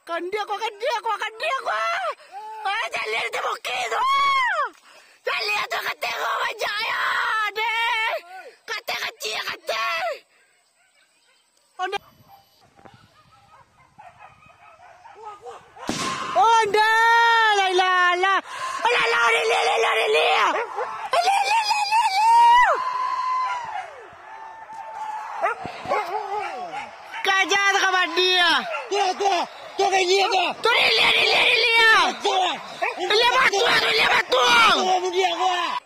akan dia ko. Ah, jangan lihat bukit. Jangan lihat tu kata ko majaya. Deh. Kata kecil kata. Oh, dah. La. La, li. Kajar kawan dia. Tu kan dia tu. Tu dia. Dia batu. Tu dia gua.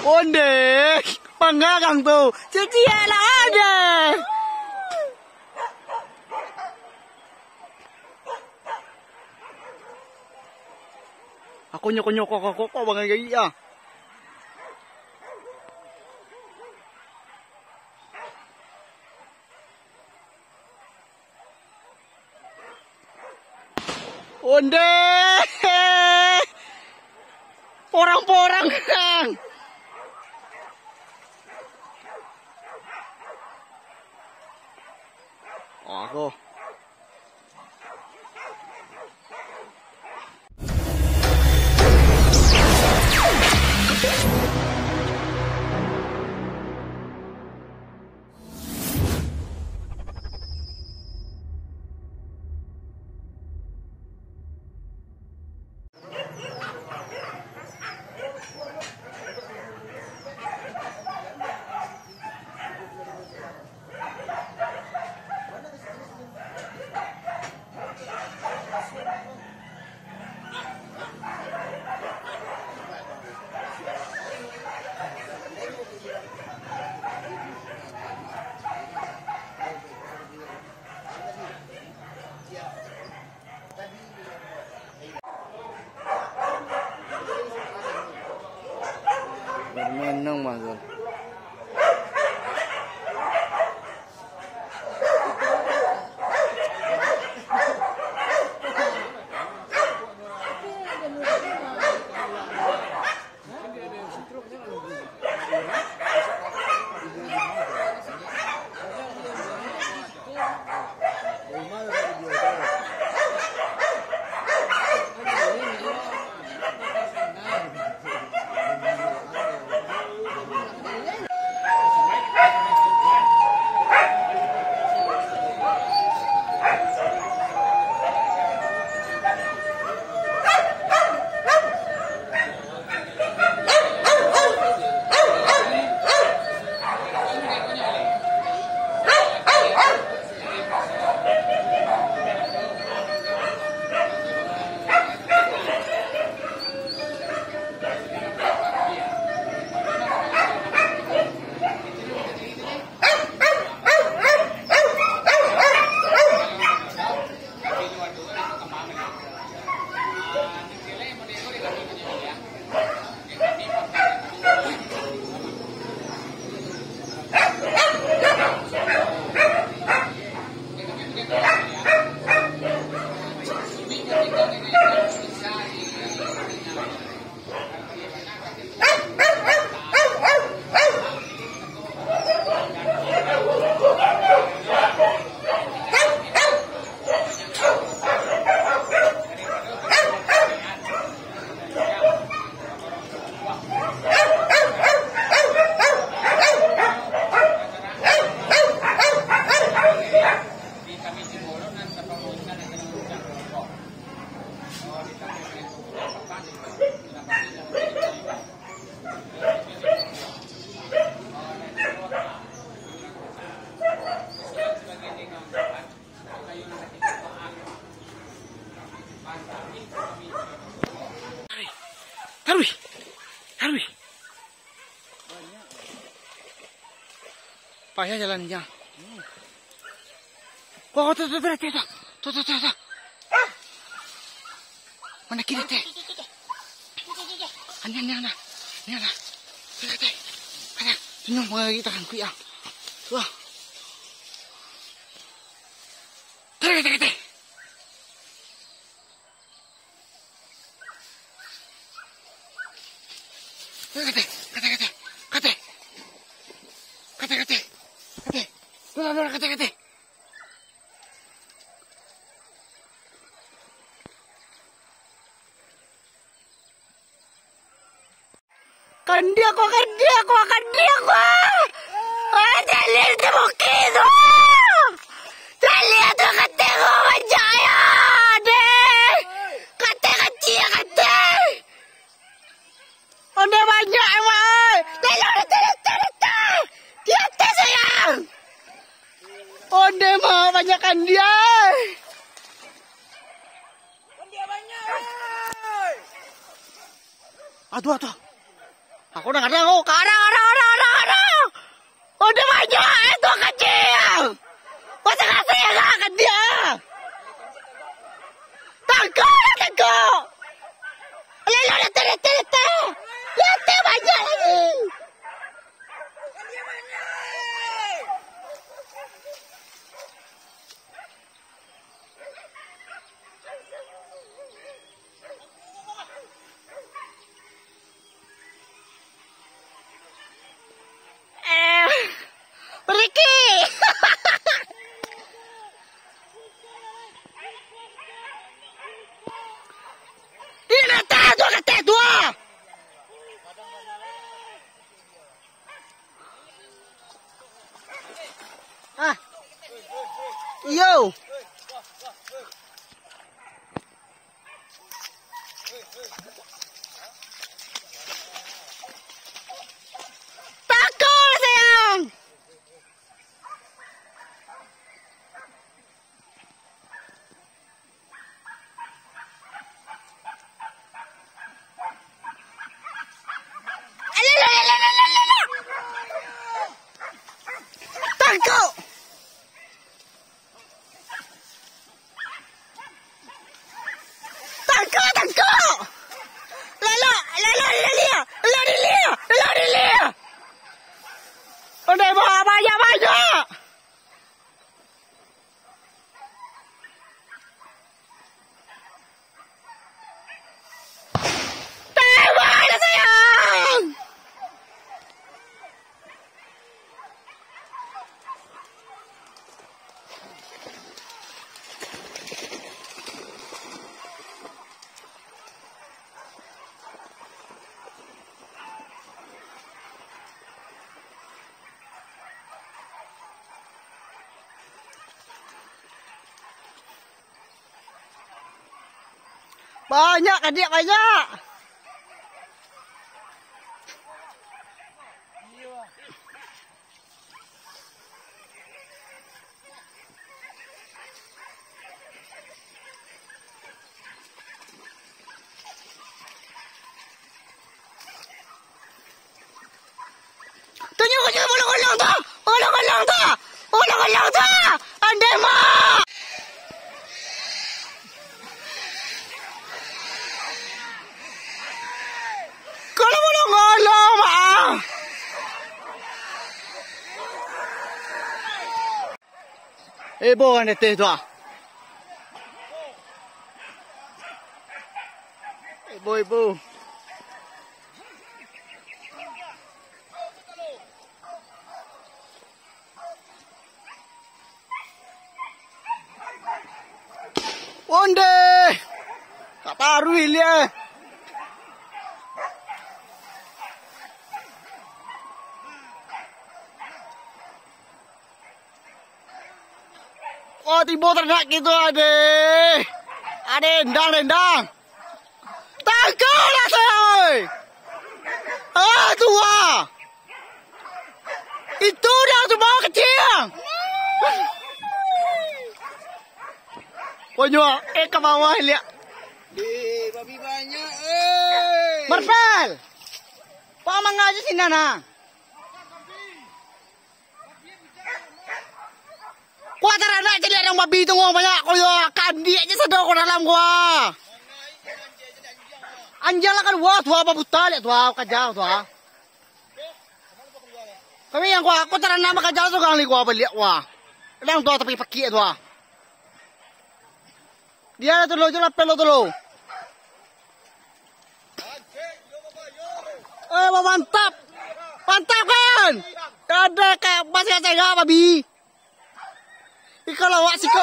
Onde, panggang tu. Cuci lah ada. Aku nyokok kok bang iya. Onde. Porang-porang kang. Aku. Menang mazal. Harui. Payah jalannya. Oh, tuh. Mana kiri teh? Ini ana. Teh. Kada, tunjung mga kita kan kuya. Wah. Teh. Kate. Dora, kate. Kandi ako. Jalir di bukid. Jalir to kate ko manjaya. De. Kate. Onde banyak emang. Lalo. Kita sayang. Onde mah banyakkan dia. Dia banyak. Aduh. Aku udah nggak tahu. Ada. Udah banyak itu kecil. Masa kasih ya kan dia. Tangkap. Lalu lihat. Lihat banyak lagi. Dia banyak. Ricky. Ini kate dua. Yo. Takut sayang. Takut. Lalu. Udah bawa banyak. Tembak sayang. Banyak adik banyak. Tunjuk ulang tu. Andai mah. Ibu kan itu tu. Ibu. Onde. Tak taruh dia. Oh, tiba ternak gitu ade. Endang. Tangkap lah saya. Tua. Itu dah cuma kecil. Pokoknya, ke bawah lihat. Babi banyak, Marvel. Pak mengaji sini nana. Kuat anak jadi orang babi itu ngomong banyak. Koyo kandi aja sedang ko dalam gua. Anjal kan wah tua apa buta lihat tua kajau tua. Kami yang aku terang nama kajau tu kali gua beli wah. Orang tua tapi pakai tua. Dia tu lo jual pelo tu lo. Mantap. Mantap kan? Ada kayak masih saya babi. Ikaw lawak si ko.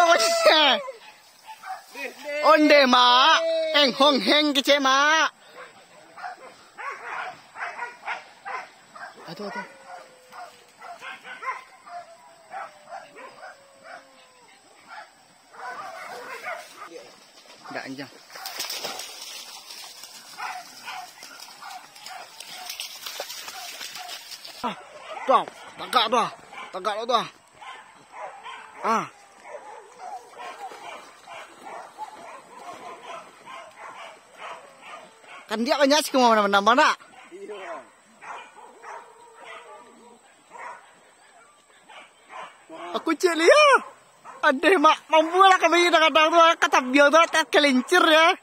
Onde ma. Eng hong heng kece ma. Aduh. Nggak anjang. Tuh, tagak lo tuh. Kan dia kan nyasik kemana-mana. Aku cek lihat. Ada mak mampu lah kami kadang tuh kata biar tuh tak kelincir ya.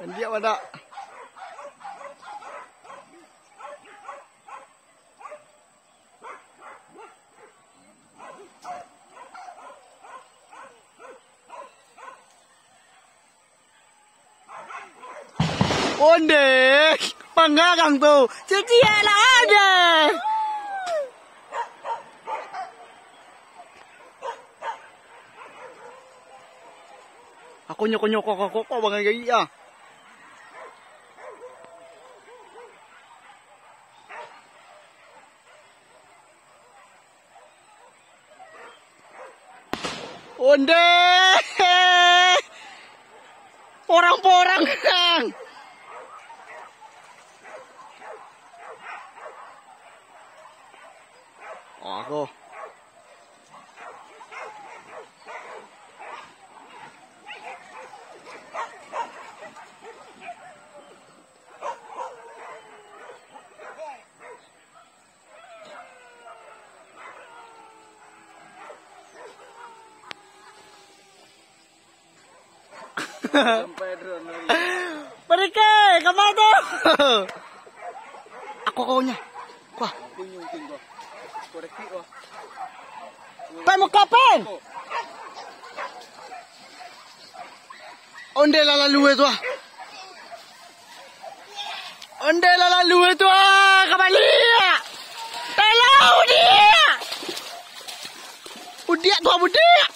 Dan dia pada onde panggagang tuh cecia lah ada. Aku nyokok kok bang ya. Onde orang-orang kang. Oh, aku. Mereka, kemana tuh? Aku kaunya. Wah. Pai mau kapan? Onde lala luwe tu. Onde lala luwe tu. Kembali. Telau dia. Budiak tu budiak.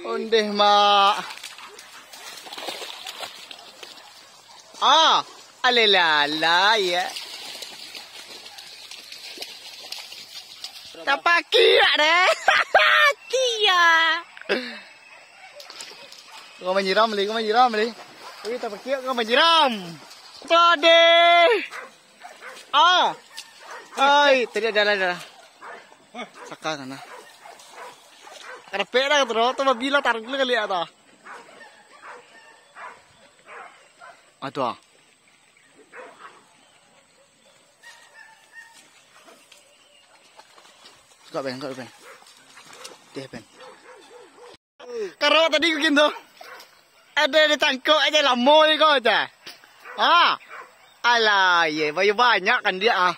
Onde mak. Alelala ya. Tapaki deh. Tia. Kau menyiram li. Tapi tapaki kau menyiram. Pade. Ay, tadi ada. Saka kana. Karena pera terus, tuh bila tarik lu kali ada. Aduh. Kau ben. Deh ben. Karena tadi gitu. Ada ditangkap aja lamo ni kau aja. Alah, ye, banyak kan dia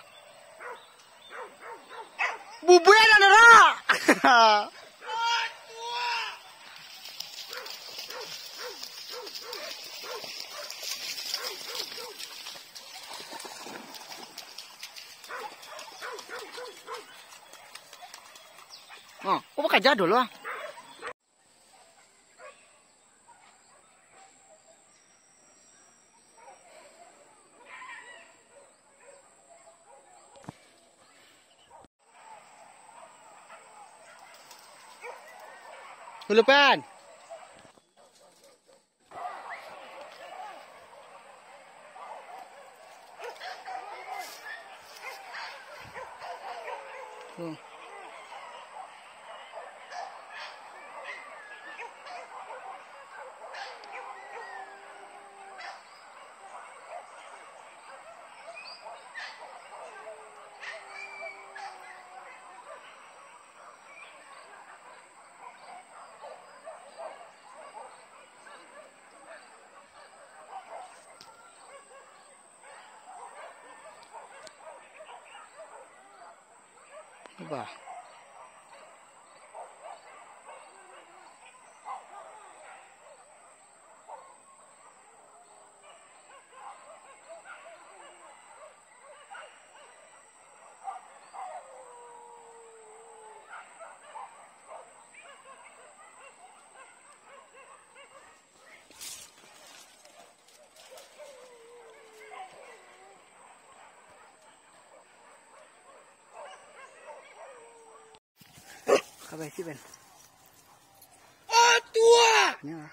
Bubuyan na nara. Kok pakai jadul lah. Hulupan. Bah. Apa sih Ben? Oh tua. Ini lah.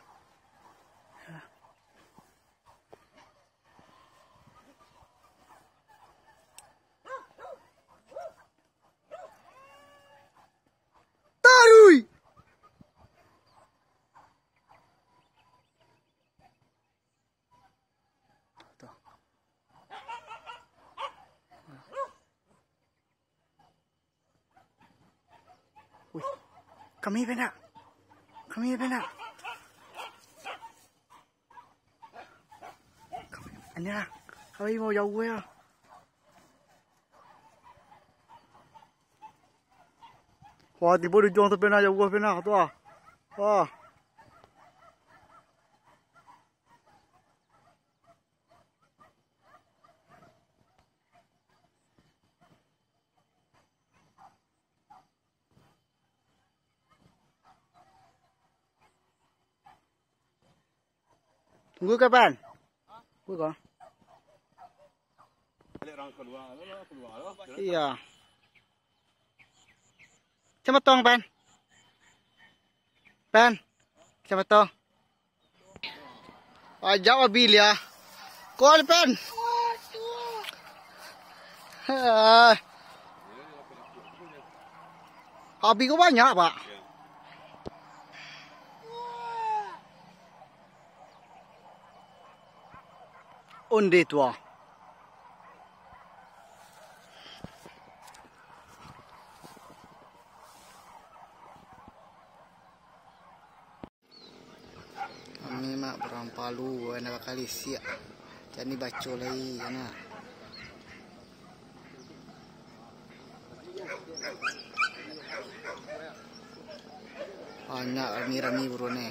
Tarui. Tuh. Wih, kami Ben. Kami Ben. Anh nha, kami mau jauh ya. Wah, tiba di juang sepena jauh sepena tu ah. Wah. Tunggu kapan? Tunggu kau. Iya. Cepat tong Ben. Ben. Cepat tong. Ajak mobil ya. Call Ben. Habis kau banyak pak. Onde tua. Kami mak berang palu anak kali siap. Jadi baca lagi kana. Banyak rami-rami burune.